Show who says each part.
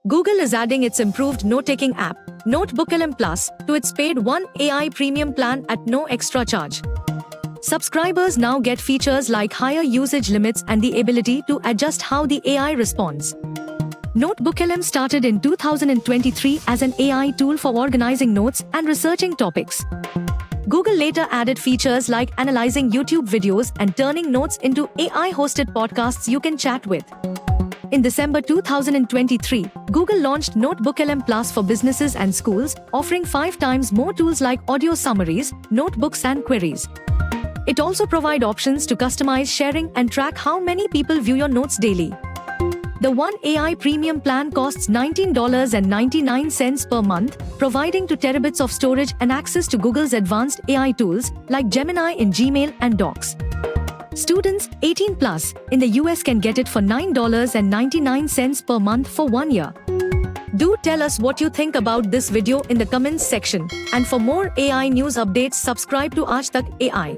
Speaker 1: Google is adding its improved note-taking app, NotebookLM Plus, to its paid 1 AI premium plan at no extra charge. Subscribers now get features like higher usage limits and the ability to adjust how the AI responds. NotebookLM started in 2023 as an AI tool for organizing notes and researching topics. Google later added features like analyzing YouTube videos and turning notes into AI-hosted podcasts you can chat with. In December 2023, Google launched NotebookLM Plus for businesses and schools, offering 5 times more tools like audio summaries, notebooks, and queries. It also provides options to customize sharing and track how many people view your notes daily. The 1 AI premium plan costs $19.99 per month, providing 2 terabits of storage and access to Google's advanced AI tools like Gemini in Gmail and Docs. Students 18+ in the US can get it for $9.99 per month for 1 year. Do tell us what you think about this video in the comments section. And for more AI news updates, subscribe to AajTak AI.